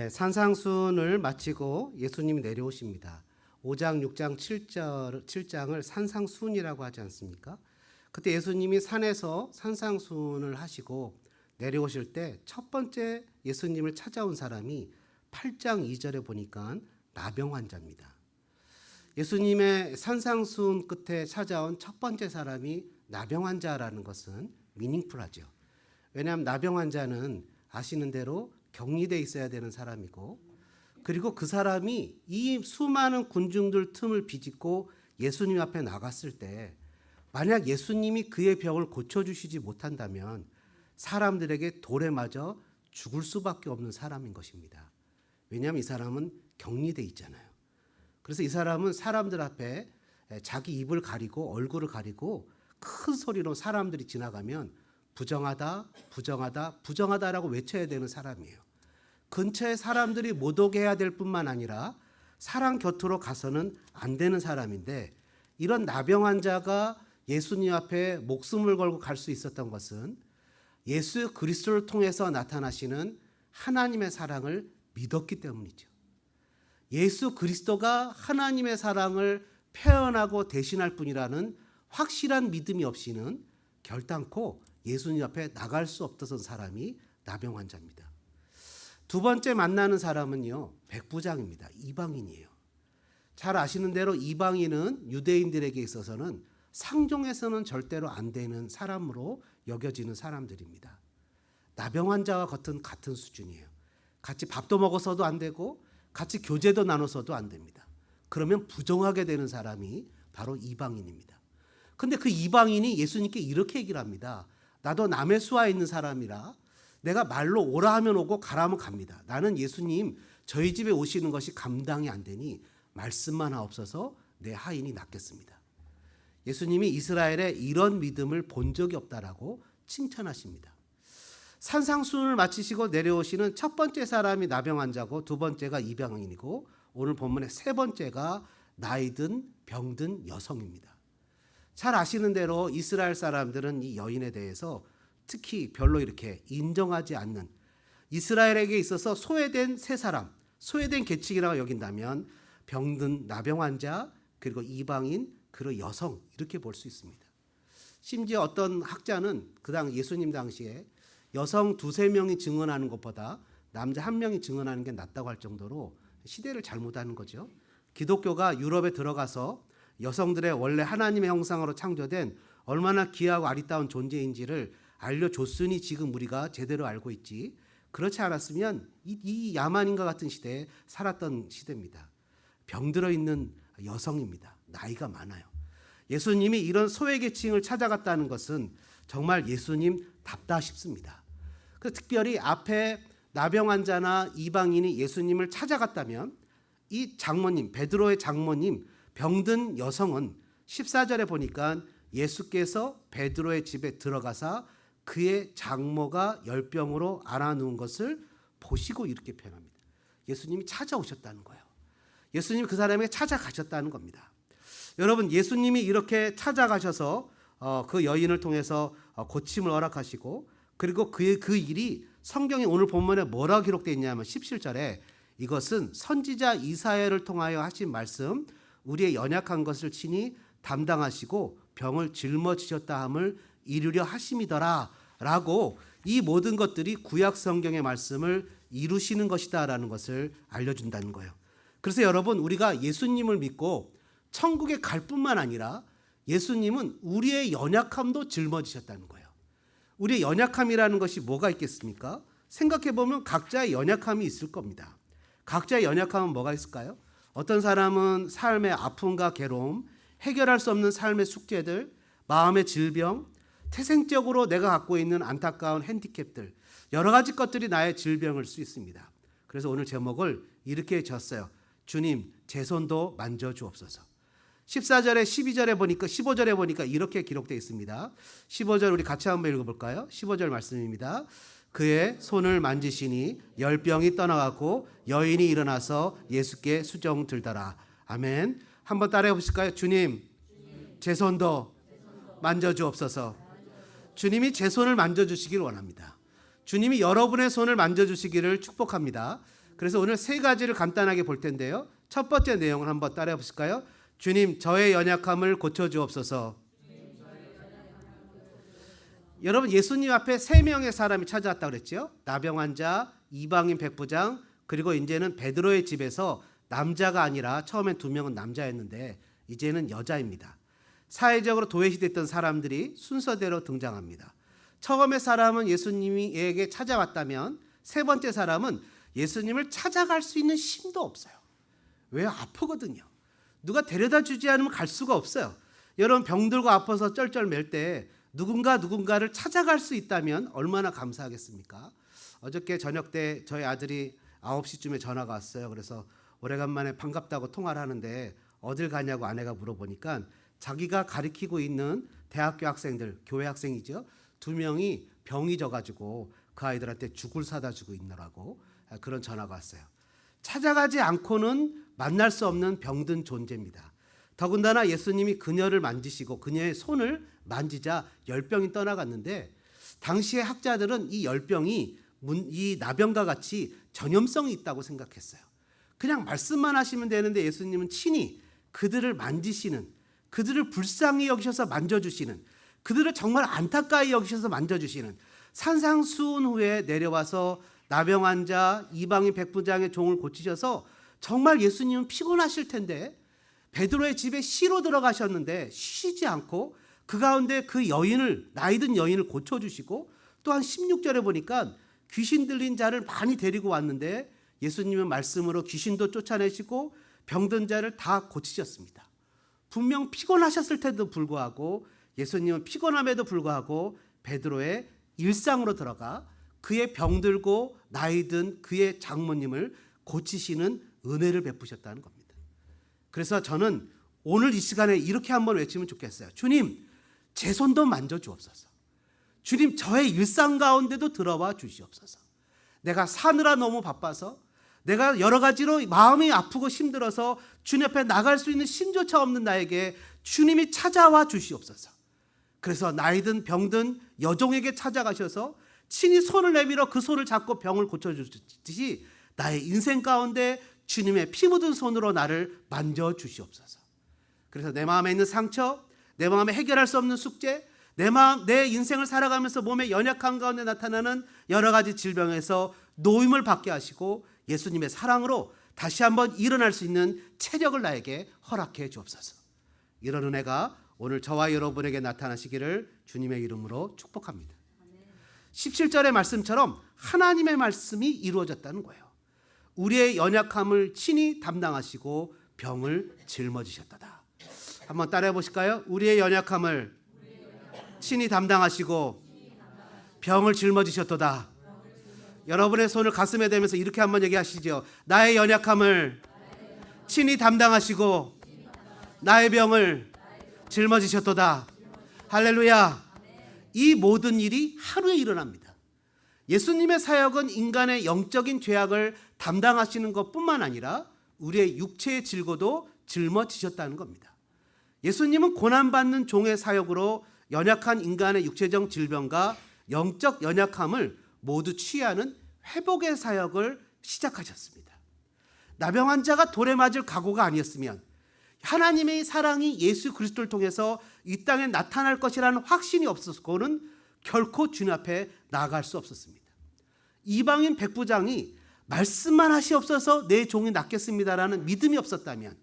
산상순을 마치고 예수님이 내려오십니다. 5장, 6장, 7장을 산상순이라고 하지 않습니까? 그때 예수님이 산에서 산상순을 하시고 내려오실 때 첫 번째 예수님을 찾아온 사람이 8장 2절에 보니까 나병 환자입니다. 예수님의 산상순 끝에 찾아온 첫 번째 사람이 나병 환자라는 것은 미닝풀하죠. 왜냐하면 나병 환자는 아시는 대로 격리되어 있어야 되는 사람이고, 그리고 그 사람이 이 수많은 군중들 틈을 비집고 예수님 앞에 나갔을 때 만약 예수님이 그의 병을 고쳐주시지 못한다면 사람들에게 돌에 맞아 죽을 수밖에 없는 사람인 것입니다. 왜냐하면 이 사람은 격리되어 있잖아요. 그래서 이 사람은 사람들 앞에 자기 입을 가리고 얼굴을 가리고 큰 소리로 사람들이 지나가면 부정하다, 부정하다, 부정하다라고 외쳐야 되는 사람이에요. 근처에 사람들이 못 오게 해야 될 뿐만 아니라 사람 곁으로 가서는 안 되는 사람인데, 이런 나병 환자가 예수님 앞에 목숨을 걸고 갈 수 있었던 것은 예수 그리스도를 통해서 나타나시는 하나님의 사랑을 믿었기 때문이죠. 예수 그리스도가 하나님의 사랑을 표현하고 대신할 뿐이라는 확실한 믿음이 없이는 결단코 예수님 앞에 나갈 수 없던 사람이 나병 환자입니다. 두 번째 만나는 사람은요, 백부장입니다. 이방인이에요. 잘 아시는 대로 이방인은 유대인들에게 있어서는 상종에서는 절대로 안 되는 사람으로 여겨지는 사람들입니다. 나병 환자와 같은 수준이에요. 같이 밥도 먹어서도 안 되고 같이 교제도 나눠서도 안 됩니다. 그러면 부정하게 되는 사람이 바로 이방인입니다. 근데 그 이방인이 예수님께 이렇게 얘기를 합니다. 나도 남의 수하에 있는 사람이라 내가 말로 오라 하면 오고 가라 하면 갑니다. 나는 예수님 저희 집에 오시는 것이 감당이 안 되니 말씀만 하옵소서 내 하인이 낫겠습니다. 예수님이 이스라엘에 이런 믿음을 본 적이 없다라고 칭찬하십니다. 산상순을 마치시고 내려오시는 첫 번째 사람이 나병 환자고, 두 번째가 이방인이고, 오늘 본문의 세 번째가 나이든 병든 여성입니다. 잘 아시는 대로 이스라엘 사람들은 이 여인에 대해서 특히 별로 이렇게 인정하지 않는, 이스라엘에게 있어서 소외된 세 사람, 소외된 계층이라고 여긴다면 병든 나병 환자, 그리고 이방인, 그리고 여성, 이렇게 볼 수 있습니다. 심지어 어떤 학자는 그 당 예수님 당시에 여성 두세 명이 증언하는 것보다 남자 한 명이 증언하는 게 낫다고 할 정도로 시대를 잘못하는 거죠. 기독교가 유럽에 들어가서 여성들의 원래 하나님의 형상으로 창조된 얼마나 귀하고 아리따운 존재인지를 알려줬으니 지금 우리가 제대로 알고 있지, 그렇지 않았으면 이 야만인과 같은 시대에 살았던 시대입니다. 병들어 있는 여성입니다. 나이가 많아요. 예수님이 이런 소외계층을 찾아갔다는 것은 정말 예수님답다 싶습니다. 특별히 앞에 나병 환자나 이방인이 예수님을 찾아갔다면 이 장모님, 베드로의 장모님, 병든 여성은 14절에 보니까 예수께서 베드로의 집에 들어가사 그의 장모가 열병으로 앓아누운 것을 보시고 이렇게 표현합니다. 예수님이 찾아오셨다는 거예요. 예수님이 그 사람에게 찾아가셨다는 겁니다. 여러분, 예수님이 이렇게 찾아가셔서 그 여인을 통해서 고침을 허락하시고, 그리고 그 일이 성경에 오늘 본문에 뭐라고 기록되어 있냐면 17절에 이것은 선지자 이사야를 통하여 하신 말씀, 우리의 연약한 것을 친히 담당하시고 병을 짊어지셨다 함을 이루려 하심이더라 라고, 이 모든 것들이 구약 성경의 말씀을 이루시는 것이다 라는 것을 알려준다는 거예요. 그래서 여러분, 우리가 예수님을 믿고 천국에 갈 뿐만 아니라 예수님은 우리의 연약함도 짊어지셨다는 거예요. 우리의 연약함이라는 것이 뭐가 있겠습니까? 생각해보면 각자의 연약함이 있을 겁니다. 각자의 연약함은 뭐가 있을까요? 어떤 사람은 삶의 아픔과 괴로움, 해결할 수 없는 삶의 숙제들, 마음의 질병, 태생적으로 내가 갖고 있는 안타까운 핸디캡들, 여러 가지 것들이 나의 질병일 수 있습니다. 그래서 오늘 제목을 이렇게 지었어요. 주님, 제 손도 만져주옵소서. 14절에 12절에 보니까 15절에 보니까 이렇게 기록되어 있습니다. 15절 우리 같이 한번 읽어볼까요? 15절 말씀입니다. 그의 손을 만지시니 열병이 떠나가고 여인이 일어나서 예수께 수종 들더라. 아멘. 한번 따라해 보실까요? 주님, 제 손도 만져주옵소서. 주님이 제 손을 만져주시길 원합니다. 주님이 여러분의 손을 만져주시기를 축복합니다. 그래서 오늘 세 가지를 간단하게 볼 텐데요. 첫 번째 내용을 한번 따라해 보실까요? 주님, 저의 연약함을 고쳐주옵소서. 여러분, 예수님 앞에 3명의 사람이 찾아왔다고 그랬죠. 나병 환자, 이방인 백부장, 그리고 이제는 베드로의 집에서 남자가 아니라 처음엔 2명은 남자였는데 이제는 여자입니다. 사회적으로 도외시됐던 사람들이 순서대로 등장합니다. 처음에 사람은 예수님에게 찾아왔다면 세 번째 사람은 예수님을 찾아갈 수 있는 힘도 없어요. 왜? 아프거든요. 누가 데려다 주지 않으면 갈 수가 없어요. 여러분, 병들고 아파서 쩔쩔 맬 때 누군가를 찾아갈 수 있다면 얼마나 감사하겠습니까? 어저께 저녁 때 저희 아들이 9시쯤에 전화가 왔어요. 그래서 오래간만에 반갑다고 통화를 하는데 어딜 가냐고 아내가 물어보니까 자기가 가르치고 있는 대학교 학생들, 교회 학생이죠. 2명이 병이 져가지고 그 아이들한테 죽을 사다 주고 있느라고 그런 전화가 왔어요. 찾아가지 않고는 만날 수 없는 병든 존재입니다. 더군다나 예수님이 그녀를 만지시고 그녀의 손을 만지자 열병이 떠나갔는데 당시의 학자들은 이 열병이 이 나병과 같이 전염성이 있다고 생각했어요. 그냥 말씀만 하시면 되는데 예수님은 친히 그들을 만지시는, 그들을 불쌍히 여기셔서 만져주시는, 그들을 정말 안타까이 여기셔서 만져주시는, 산상수훈 후에 내려와서 나병 환자, 이방인 백부장의 종을 고치셔서 정말 예수님은 피곤하실 텐데 베드로의 집에 쉬러 들어가셨는데 쉬지 않고 그 가운데 그 여인을, 나이든 여인을 고쳐주시고, 또한 16절에 보니까 귀신 들린 자를 많이 데리고 왔는데 예수님은 말씀으로 귀신도 쫓아내시고 병든 자를 다 고치셨습니다. 분명 피곤하셨을 때도 불구하고 예수님은 피곤함에도 불구하고 베드로의 일상으로 들어가 그의 병들고 나이든 그의 장모님을 고치시는 은혜를 베푸셨다는 겁니다. 그래서 저는 오늘 이 시간에 이렇게 한번 외치면 좋겠어요. 주님, 제 손도 만져주옵소서. 주님, 저의 일상 가운데도 들어와 주시옵소서. 내가 사느라 너무 바빠서, 내가 여러 가지로 마음이 아프고 힘들어서 주님 앞에 나갈 수 있는 힘조차 없는 나에게 주님이 찾아와 주시옵소서. 그래서 나이든 병든 여종에게 찾아가셔서 친히 손을 내밀어 그 손을 잡고 병을 고쳐주듯이 나의 인생 가운데 주님의 피 묻은 손으로 나를 만져주시옵소서. 그래서 내 마음에 있는 상처, 내 마음에 해결할 수 없는 숙제, 내 인생을 살아가면서 몸의 연약함 가운데 나타나는 여러 가지 질병에서 노임을 받게 하시고 예수님의 사랑으로 다시 한번 일어날 수 있는 체력을 나에게 허락해 주옵소서. 이런 은혜가 오늘 저와 여러분에게 나타나시기를 주님의 이름으로 축복합니다. 17절의 말씀처럼 하나님의 말씀이 이루어졌다는 거예요. 우리의 연약함을 친히 담당하시고 병을 짊어지셨도다. 한번 따라해 보실까요? 우리의 연약함을 친히 담당하시고 병을 짊어지셨도다. 여러분의 손을 가슴에 대면서 이렇게 한번 얘기하시죠. 나의 연약함을 친히 담당하시고 나의 병을 짊어지셨도다. 할렐루야. 이 모든 일이 하루에 일어납니다. 예수님의 사역은 인간의 영적인 죄악을 담당하시는 것뿐만 아니라 우리의 육체의 질고도 짊어지셨다는 겁니다. 예수님은 고난받는 종의 사역으로 연약한 인간의 육체적 질병과 영적 연약함을 모두 치유하는 회복의 사역을 시작하셨습니다. 나병 환자가 돌에 맞을 각오가 아니었으면, 하나님의 사랑이 예수 그리스도를 통해서 이 땅에 나타날 것이라는 확신이 없었고는 결코 주님 앞에 나아갈 수 없었습니다. 이방인 백부장이 말씀만 하시옵소서 내 종이 낫겠습니다라는 믿음이 없었다면,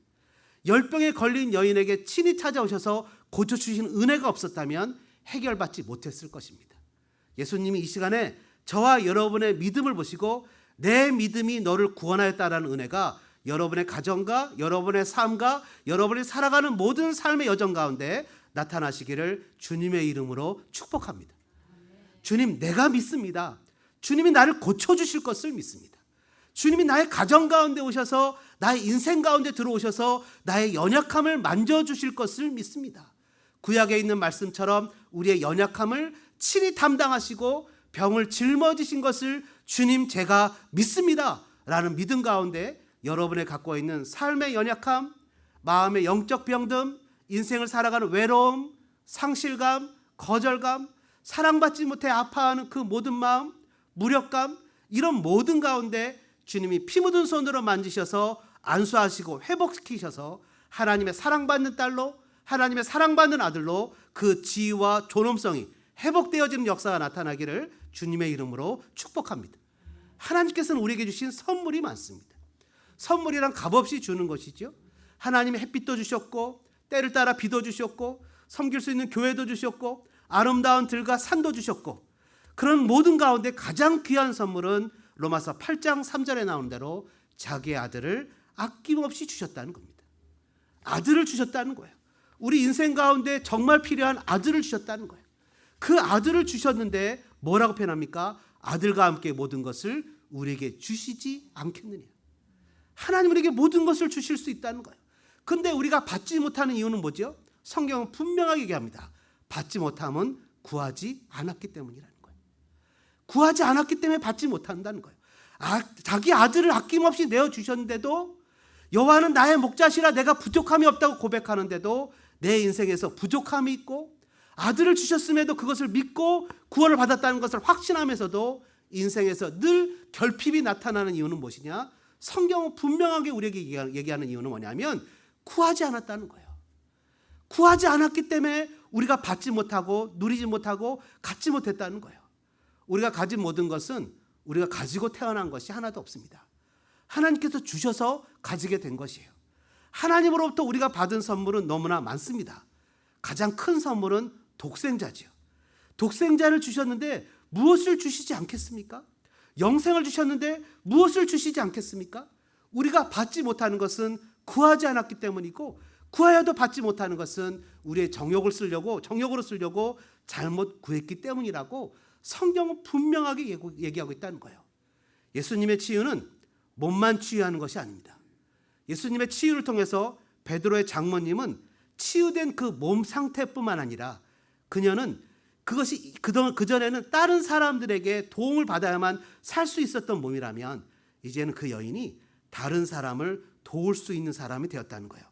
열병에 걸린 여인에게 친히 찾아오셔서 고쳐주신 은혜가 없었다면 해결받지 못했을 것입니다. 예수님이 이 시간에 저와 여러분의 믿음을 보시고 내 믿음이 너를 구원하였다라는 은혜가 여러분의 가정과 여러분의 삶과 여러분이 살아가는 모든 삶의 여정 가운데 나타나시기를 주님의 이름으로 축복합니다. 주님, 내가 믿습니다. 주님이 나를 고쳐주실 것을 믿습니다. 주님이 나의 가정 가운데 오셔서 나의 인생 가운데 들어오셔서 나의 연약함을 만져주실 것을 믿습니다. 구약에 있는 말씀처럼 우리의 연약함을 친히 담당하시고 병을 짊어지신 것을 주님 제가 믿습니다 라는 믿음 가운데 여러분의 갖고 있는 삶의 연약함, 마음의 영적 병듦, 인생을 살아가는 외로움, 상실감, 거절감, 사랑받지 못해 아파하는 그 모든 마음, 무력감, 이런 모든 가운데 주님이 피 묻은 손으로 만지셔서 안수하시고 회복시키셔서 하나님의 사랑받는 딸로, 하나님의 사랑받는 아들로 그 지위와 존엄성이 회복되어지는 역사가 나타나기를 주님의 이름으로 축복합니다. 하나님께서는 우리에게 주신 선물이 많습니다. 선물이란 값없이 주는 것이죠. 하나님의 햇빛도 주셨고, 때를 따라 비도 주셨고, 섬길 수 있는 교회도 주셨고, 아름다운 들과 산도 주셨고, 그런 모든 가운데 가장 귀한 선물은 로마서 8장 3절에 나오는 대로 자기의 아들을 아낌없이 주셨다는 겁니다. 아들을 주셨다는 거예요. 우리 인생 가운데 정말 필요한 아들을 주셨다는 거예요. 그 아들을 주셨는데 뭐라고 표현합니까? 아들과 함께 모든 것을 우리에게 주시지 않겠느냐. 하나님 우리에게 모든 것을 주실 수 있다는 거예요. 근데 우리가 받지 못하는 이유는 뭐죠? 성경은 분명하게 얘기합니다. 받지 못함은 구하지 않았기 때문이라는 거예요. 구하지 않았기 때문에 받지 못한다는 거예요. 자기 아들을 아낌없이 내어주셨는데도, 여호와는 나의 목자시라 내가 부족함이 없다고 고백하는데도 내 인생에서 부족함이 있고, 아들을 주셨음에도 그것을 믿고 구원을 받았다는 것을 확신하면서도 인생에서 늘 결핍이 나타나는 이유는 무엇이냐? 성경은 분명하게 우리에게 얘기하는 이유는 뭐냐면 구하지 않았다는 거예요. 구하지 않았기 때문에 우리가 받지 못하고 누리지 못하고 갖지 못했다는 거예요. 우리가 가진 모든 것은 우리가 가지고 태어난 것이 하나도 없습니다. 하나님께서 주셔서 가지게 된 것이에요. 하나님으로부터 우리가 받은 선물은 너무나 많습니다. 가장 큰 선물은 독생자지요. 독생자를 주셨는데 무엇을 주시지 않겠습니까? 영생을 주셨는데 무엇을 주시지 않겠습니까? 우리가 받지 못하는 것은 구하지 않았기 때문이고, 구하여도 받지 못하는 것은 우리의 정욕으로 쓰려고 잘못 구했기 때문이라고 성경은 분명하게 얘기하고 있다는 거예요. 예수님의 치유는 몸만 치유하는 것이 아닙니다. 예수님의 치유를 통해서 베드로의 장모님은 치유된 그 몸 상태뿐만 아니라 그녀는 그것이 그전에는 다른 사람들에게 도움을 받아야만 살 수 있었던 몸이라면 이제는 그 여인이 다른 사람을 도울 수 있는 사람이 되었다는 거예요.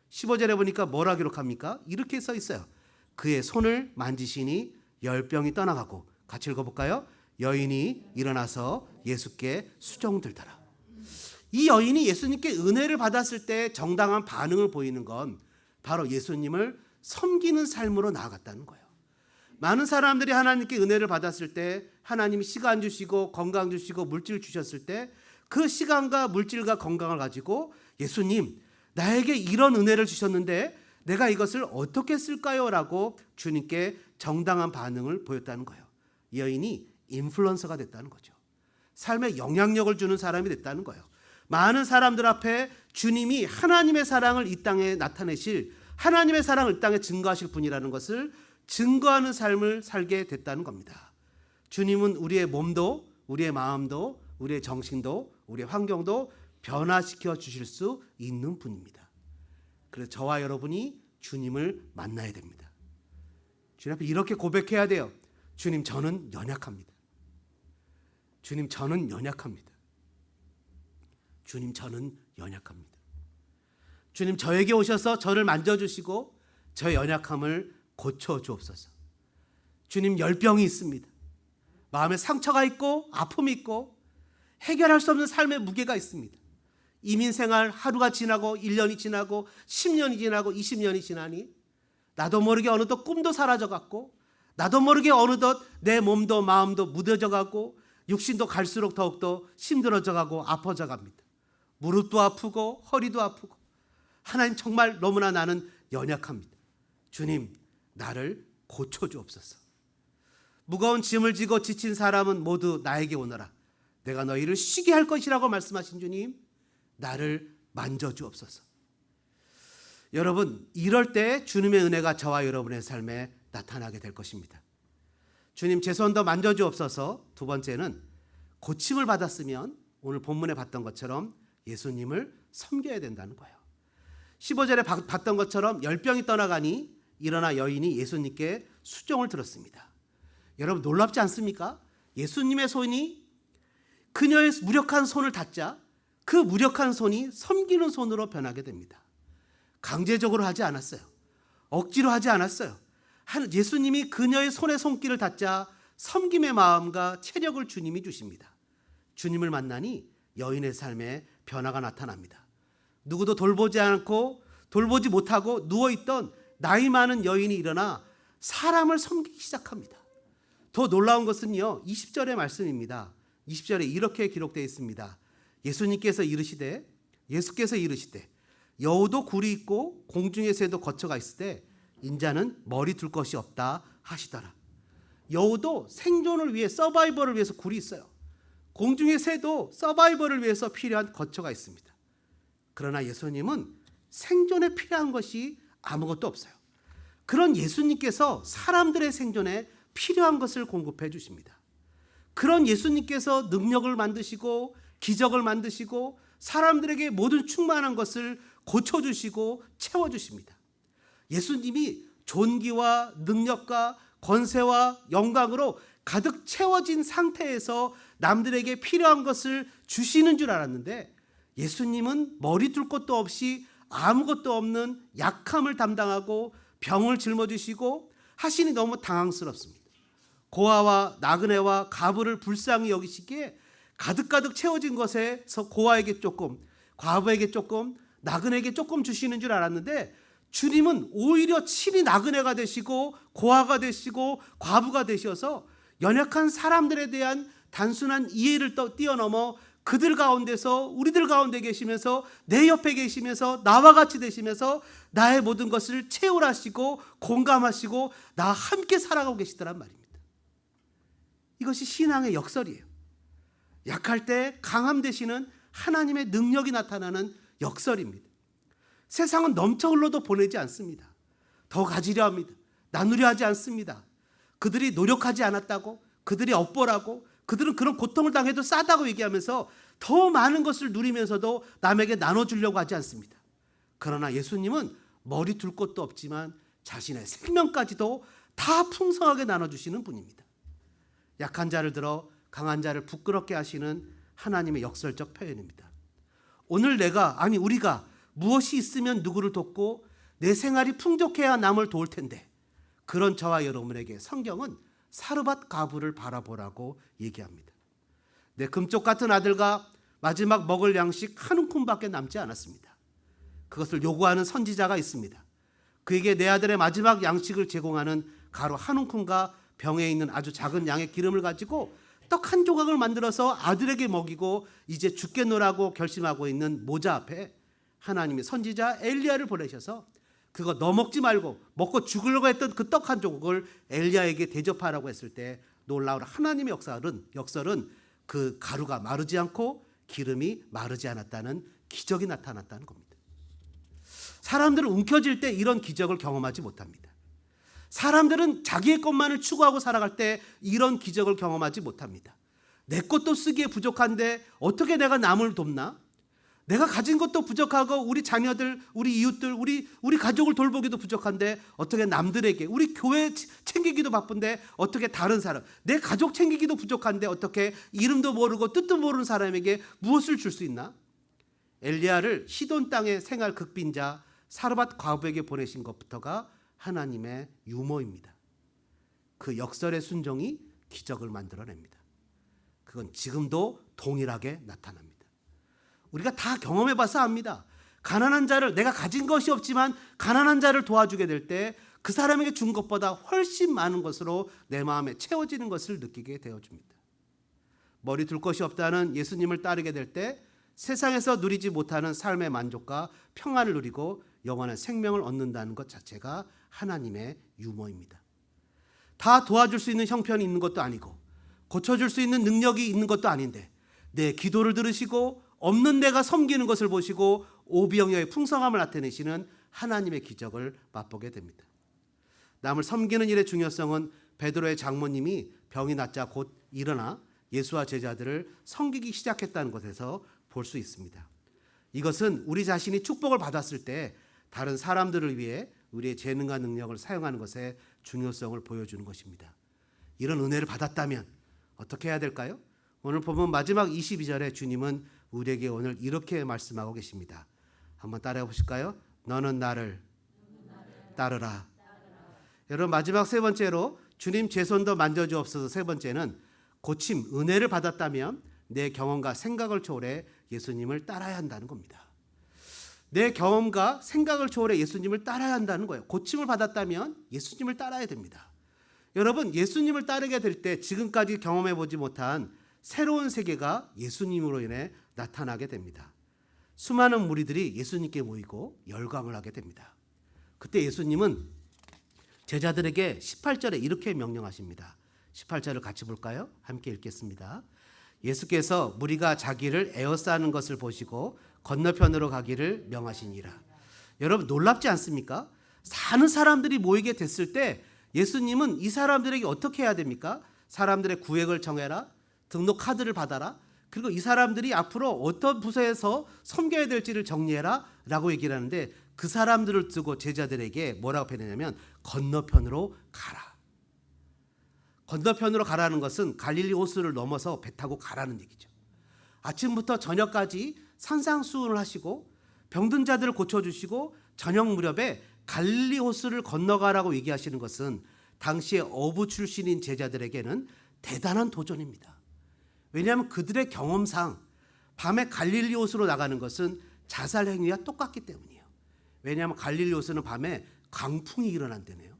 15절에 보니까 뭐라 기록합니까? 이렇게 써 있어요. 그의 손을 만지시니 열병이 떠나가고, 같이 읽어볼까요? 여인이 일어나서 예수께 수종들더라. 이 여인이 예수님께 은혜를 받았을 때 정당한 반응을 보이는 건 바로 예수님을 섬기는 삶으로 나아갔다는 거예요. 많은 사람들이 하나님께 은혜를 받았을 때, 하나님이 시간 주시고 건강 주시고 물질 주셨을 때 그 시간과 물질과 건강을 가지고 예수님, 나에게 이런 은혜를 주셨는데 내가 이것을 어떻게 쓸까요? 라고 주님께 정당한 반응을 보였다는 거예요. 이 여인이 인플루언서가 됐다는 거죠. 삶에 영향력을 주는 사람이 됐다는 거예요. 많은 사람들 앞에 주님이 하나님의 사랑을 이 땅에 나타내실, 하나님의 사랑을 이 땅에 증거하실 분이라는 것을 증거하는 삶을 살게 됐다는 겁니다. 주님은 우리의 몸도, 우리의 마음도, 우리의 정신도, 우리의 환경도 변화시켜 주실 수 있는 분입니다. 그래서 저와 여러분이 주님을 만나야 됩니다. 주님 앞에 이렇게 고백해야 돼요. 주님, 저는 연약합니다. 주님, 저는 연약합니다. 주님, 저는 연약합니다. 주님, 저에게 오셔서 저를 만져주시고 저의 연약함을 고쳐주옵소서. 주님, 열병이 있습니다. 마음에 상처가 있고 아픔이 있고 해결할 수 없는 삶의 무게가 있습니다. 이민생활 하루가 지나고 1년이 지나고 10년이 지나고 20년이 지나니 나도 모르게 어느덧 꿈도 사라져갔고, 나도 모르게 어느덧 내 몸도 마음도 무뎌져가고, 육신도 갈수록 더욱더 힘들어져가고 아파져 갑니다. 무릎도 아프고 허리도 아프고, 하나님 정말 너무나 나는 연약합니다. 주님, 나를 고쳐주옵소서. 무거운 짐을 지고 지친 사람은 모두 나에게 오너라. 내가 너희를 쉬게 할 것이라고 말씀하신 주님, 나를 만져주옵소서. 여러분, 이럴 때 주님의 은혜가 저와 여러분의 삶에 나타나게 될 것입니다. 주님, 제 손도 만져주옵소서. 두 번째는 고침을 받았으면 오늘 본문에 봤던 것처럼 예수님을 섬겨야 된다는 거예요. 15절에 봤던 것처럼 열병이 떠나가니 일어나 여인이 예수님께 수종을 들었습니다. 여러분, 놀랍지 않습니까? 예수님의 손이 그녀의 무력한 손을 닿자 그 무력한 손이 섬기는 손으로 변하게 됩니다. 강제적으로 하지 않았어요. 억지로 하지 않았어요. 예수님이 그녀의 손에 손길을 닿자 섬김의 마음과 체력을 주님이 주십니다. 주님을 만나니 여인의 삶에 변화가 나타납니다. 누구도 돌보지 않고 돌보지 못하고 누워있던 나이 많은 여인이 일어나 사람을 섬기기 시작합니다. 더 놀라운 것은요, 20절의 말씀입니다. 20절에 이렇게 기록되어 있습니다. 예수께서 이르시되 여우도 굴이 있고 공중의 새도 거처가 있을 때 인자는 머리 둘 것이 없다 하시더라. 여우도 생존을 위해 서바이벌을 위해서 굴이 있어요. 공중의 새도 서바이벌을 위해서 필요한 거처가 있습니다. 그러나 예수님은 생존에 필요한 것이 아무것도 없어요. 그런 예수님께서 사람들의 생존에 필요한 것을 공급해 주십니다. 그런 예수님께서 능력을 만드시고 기적을 만드시고 사람들에게 모든 충만한 것을 고쳐주시고 채워주십니다. 예수님이 존귀와 능력과 권세와 영광으로 가득 채워진 상태에서 남들에게 필요한 것을 주시는 줄 알았는데 예수님은 머리 둘 것도 없이 아무것도 없는 약함을 담당하고 병을 짊어지시고 하시니 너무 당황스럽습니다. 고아와 나그네와 과부를 불쌍히 여기시기에 가득가득 채워진 것에서 고아에게 조금, 과부에게 조금, 나그네에게 조금 주시는 줄 알았는데 주님은 오히려 친히 나그네가 되시고 고아가 되시고 과부가 되셔서 연약한 사람들에 대한 단순한 이해를 뛰어넘어 그들 가운데서 우리들 가운데 계시면서 내 옆에 계시면서 나와 같이 되시면서 나의 모든 것을 채울하시고 공감하시고 나와 함께 살아가고 계시더란 말입니다. 이것이 신앙의 역설이에요. 약할 때 강함 되시는 하나님의 능력이 나타나는 역설입니다. 세상은 넘쳐 흘러도 보내지 않습니다. 더 가지려 합니다. 나누려 하지 않습니다. 그들이 노력하지 않았다고, 그들이 업보라고, 그들은 그런 고통을 당해도 싸다고 얘기하면서 더 많은 것을 누리면서도 남에게 나눠주려고 하지 않습니다. 그러나 예수님은 머리 둘 것도 없지만 자신의 생명까지도 다 풍성하게 나눠주시는 분입니다. 약한 자를 들어 강한 자를 부끄럽게 하시는 하나님의 역설적 표현입니다. 오늘 우리가 무엇이 있으면 누구를 돕고 내 생활이 풍족해야 남을 도울 텐데 그런 저와 여러분에게 성경은 사르밧 과부를 바라보라고 얘기합니다. 내 금쪽 같은 아들과 마지막 먹을 양식 한 움큼밖에 남지 않았습니다. 그것을 요구하는 선지자가 있습니다. 그에게 내 아들의 마지막 양식을 제공하는 가루 한 움큼과 병에 있는 아주 작은 양의 기름을 가지고 떡 한 조각을 만들어서 아들에게 먹이고 이제 죽겠노라고 결심하고 있는 모자 앞에 하나님의 선지자 엘리야를 보내셔서 그거 너 먹지 말고 먹고 죽으려고 했던 그 떡 한 조각을 엘리야에게 대접하라고 했을 때 놀라운 하나님의 역설은 그 가루가 마르지 않고 기름이 마르지 않았다는 기적이 나타났다는 겁니다. 사람들은 움켜질 때 이런 기적을 경험하지 못합니다. 사람들은 자기의 것만을 추구하고 살아갈 때 이런 기적을 경험하지 못합니다. 내 것도 쓰기에 부족한데 어떻게 내가 남을 돕나? 내가 가진 것도 부족하고 우리 자녀들, 우리 이웃들, 우리 가족을 돌보기도 부족한데 어떻게 남들에게, 우리 교회 챙기기도 바쁜데 어떻게 다른 사람, 내 가족 챙기기도 부족한데 어떻게 이름도 모르고 뜻도 모르는 사람에게 무엇을 줄 수 있나? 엘리야를 시돈 땅의 생활 극빈자 사르밧 과부에게 보내신 것부터가 하나님의 유머입니다. 그 역설의 순종이 기적을 만들어냅니다. 그건 지금도 동일하게 나타납니다. 우리가 다 경험해봐서 압니다. 가난한 자를, 내가 가진 것이 없지만 가난한 자를 도와주게 될 때 그 사람에게 준 것보다 훨씬 많은 것으로 내 마음에 채워지는 것을 느끼게 되어줍니다. 머리 둘 것이 없다는 예수님을 따르게 될 때 세상에서 누리지 못하는 삶의 만족과 평안을 누리고 영원한 생명을 얻는다는 것 자체가 하나님의 유머입니다. 다 도와줄 수 있는 형편이 있는 것도 아니고 고쳐줄 수 있는 능력이 있는 것도 아닌데 내 기도를 들으시고 없는 내가 섬기는 것을 보시고 오병이어의 풍성함을 나타내시는 하나님의 기적을 맛보게 됩니다. 남을 섬기는 일의 중요성은 베드로의 장모님이 병이 낫자 곧 일어나 예수와 제자들을 섬기기 시작했다는 것에서 볼 수 있습니다. 이것은 우리 자신이 축복을 받았을 때 다른 사람들을 위해 우리의 재능과 능력을 사용하는 것의 중요성을 보여주는 것입니다. 이런 은혜를 받았다면 어떻게 해야 될까요? 오늘 보면 마지막 22절에 주님은 우리에게 오늘 이렇게 말씀하고 계십니다. 한번 따라해 보실까요? 너는 나를 따르라. 여러분, 마지막 세 번째로 주님 제 손도 만져주옵소서. 세 번째는 고침, 은혜를 받았다면 내 경험과 생각을 초월해 예수님을 따라야 한다는 겁니다. 내 경험과 생각을 초월해 예수님을 따라야 한다는 거예요. 고침을 받았다면 예수님을 따라야 됩니다. 여러분, 예수님을 따르게 될 때 지금까지 경험해 보지 못한 새로운 세계가 예수님으로 인해 나타나게 됩니다. 수많은 무리들이 예수님께 모이고 열광을 하게 됩니다. 그때 예수님은 제자들에게 18절에 이렇게 명령하십니다. 18절을 같이 볼까요? 함께 읽겠습니다. 예수께서 무리가 자기를 에워싸는 것을 보시고 건너편으로 가기를 명하시니라. 여러분, 놀랍지 않습니까? 사는 사람들이 모이게 됐을 때 예수님은 이 사람들에게 어떻게 해야 됩니까? 사람들의 구획을 정해라, 등록 카드를 받아라, 그리고 이 사람들이 앞으로 어떤 부서에서 섬겨야 될지를 정리해라 라고 얘기를 하는데, 그 사람들을 두고 제자들에게 뭐라고 표현하냐면 건너편으로 가라. 건너편으로 가라는 것은 갈릴리 호수를 넘어서 배 타고 가라는 얘기죠. 아침부터 저녁까지 산상수훈을 하시고 병든 자들을 고쳐주시고 저녁 무렵에 갈릴리 호수를 건너가라고 얘기하시는 것은 당시의 어부 출신인 제자들에게는 대단한 도전입니다. 왜냐하면 그들의 경험상 밤에 갈릴리 호수로 나가는 것은 자살 행위와 똑같기 때문이에요. 왜냐하면 갈릴리 호수는 밤에 강풍이 일어난다네요.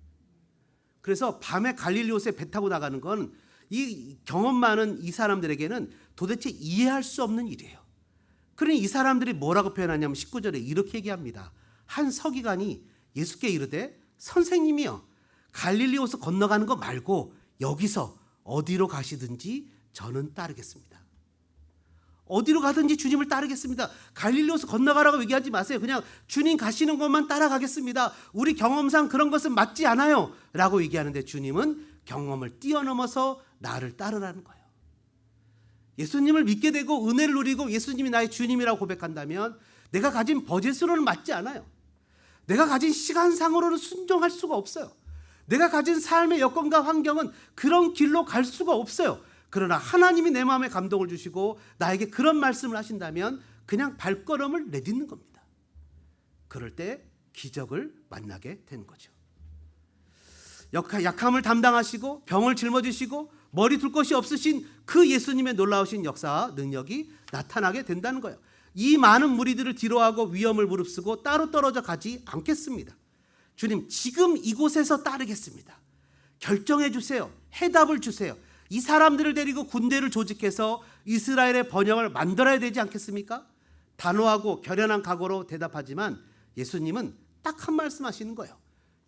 그래서 밤에 갈릴리 호수에 배 타고 나가는 건 이 경험 많은 이 사람들에게는 도대체 이해할 수 없는 일이에요. 그러니 이 사람들이 뭐라고 표현하냐면 19절에 이렇게 얘기합니다. 한 서기관이 예수께 이르되 선생님이여, 갈릴리 호수 건너가는 거 말고 여기서 어디로 가시든지 저는 따르겠습니다. 어디로 가든지 주님을 따르겠습니다. 갈릴리 호수 건너가라고 얘기하지 마세요. 그냥 주님 가시는 곳만 따라가겠습니다. 우리 경험상 그런 것은 맞지 않아요 라고 얘기하는데, 주님은 경험을 뛰어넘어서 나를 따르라는 거예요. 예수님을 믿게 되고 은혜를 누리고 예수님이 나의 주님이라고 고백한다면 내가 가진 버젯으로는 맞지 않아요. 내가 가진 시간상으로는 순종할 수가 없어요. 내가 가진 삶의 여건과 환경은 그런 길로 갈 수가 없어요. 그러나 하나님이 내 마음에 감동을 주시고 나에게 그런 말씀을 하신다면 그냥 발걸음을 내딛는 겁니다. 그럴 때 기적을 만나게 되는 거죠. 약함을 담당하시고 병을 짊어지시고 머리 둘 것이 없으신 그 예수님의 놀라우신 역사와 능력이 나타나게 된다는 거예요. 이 많은 무리들을 뒤로하고 위험을 무릅쓰고 따로 떨어져 가지 않겠습니다. 주님, 지금 이곳에서 따르겠습니다. 결정해 주세요. 해답을 주세요. 이 사람들을 데리고 군대를 조직해서 이스라엘의 번영을 만들어야 되지 않겠습니까? 단호하고 결연한 각오로 대답하지만 예수님은 딱 한 말씀 하시는 거예요.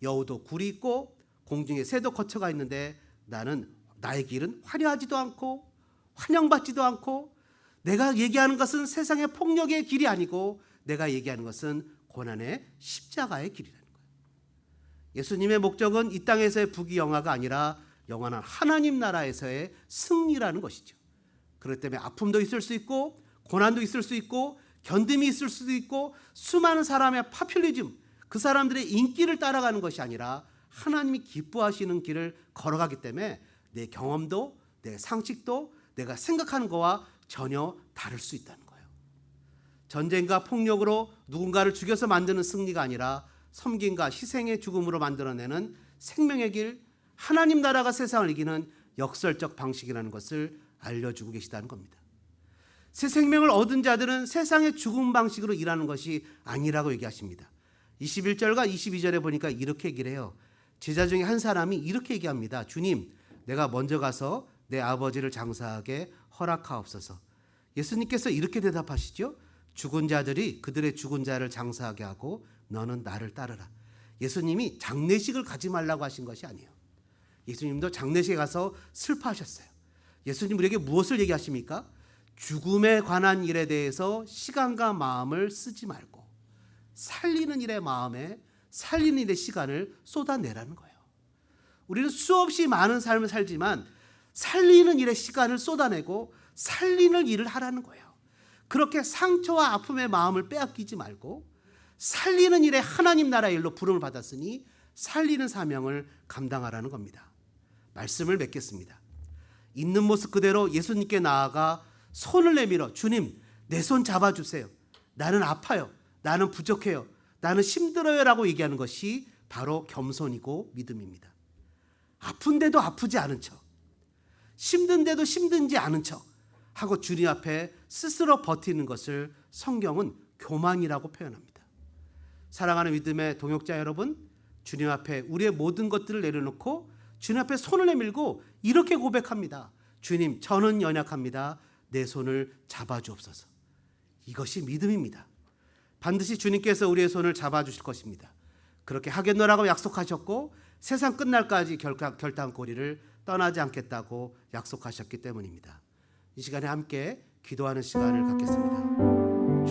여우도 굴이 있고 공중에 새도 거처가 있는데 나의 길은 화려하지도 않고 환영받지도 않고, 내가 얘기하는 것은 세상의 폭력의 길이 아니고 내가 얘기하는 것은 고난의 십자가의 길이라는 거예요. 예수님의 목적은 이 땅에서의 부귀영화가 아니라 영원한 하나님 나라에서의 승리라는 것이죠. 그렇기 때문에 아픔도 있을 수 있고 고난도 있을 수 있고 견딤이 있을 수도 있고 수많은 사람의 파퓰리즘, 그 사람들의 인기를 따라가는 것이 아니라 하나님이 기뻐하시는 길을 걸어가기 때문에 내 경험도 내 상식도 내가 생각하는 거와 전혀 다를 수 있다는 거예요. 전쟁과 폭력으로 누군가를 죽여서 만드는 승리가 아니라 섬김과 희생의 죽음으로 만들어내는 생명의 길, 하나님 나라가 세상을 이기는 역설적 방식이라는 것을 알려주고 계시다는 겁니다. 새 생명을 얻은 자들은 세상의 죽음 방식으로 일하는 것이 아니라고 얘기하십니다. 21절과 22절에 보니까 이렇게 얘기를 해요. 제자 중에 한 사람이 이렇게 얘기합니다. 주님, 내가 먼저 가서 내 아버지를 장사하게 허락하옵소서. 예수님께서 이렇게 대답하시죠. 죽은 자들이 그들의 죽은 자를 장사하게 하고 너는 나를 따르라. 예수님이 장례식을 가지 말라고 하신 것이 아니에요. 예수님도 장례식에 가서 슬퍼하셨어요. 예수님 우리에게 무엇을 얘기하십니까? 죽음에 관한 일에 대해서 시간과 마음을 쓰지 말고 살리는 일에 살리는 일에 시간을 쏟아내라는 거예요. 우리는 수없이 많은 삶을 살지만 살리는 일에 시간을 쏟아내고 살리는 일을 하라는 거예요. 그렇게 상처와 아픔의 마음을 빼앗기지 말고 살리는 일에 하나님 나라의 일로 부름을 받았으니 살리는 사명을 감당하라는 겁니다. 말씀을 맺겠습니다. 있는 모습 그대로 예수님께 나아가 손을 내밀어 주님, 내 손 잡아주세요. 나는 아파요. 나는 부족해요. 나는 힘들어요 라고 얘기하는 것이 바로 겸손이고 믿음입니다. 아픈데도 아프지 않은 척, 힘든데도 힘든지 않은 척, 하고 주님 앞에 스스로 버티는 것을 성경은 교만이라고 표현합니다. 사랑하는 믿음의 동역자 여러분, 주님 앞에 우리의 모든 것들을 내려놓고 주님 앞에 손을 내밀고 이렇게 고백합니다. 주님, 저는 연약합니다. 내 손을 잡아주옵소서. 이것이 믿음입니다. 반드시 주님께서 우리의 손을 잡아주실 것입니다. 그렇게 하겠노라고 약속하셨고 세상 끝날까지 결단코리를 떠나지 않겠다고 약속하셨기 때문입니다. 이 시간에 함께 기도하는 시간을 갖겠습니다.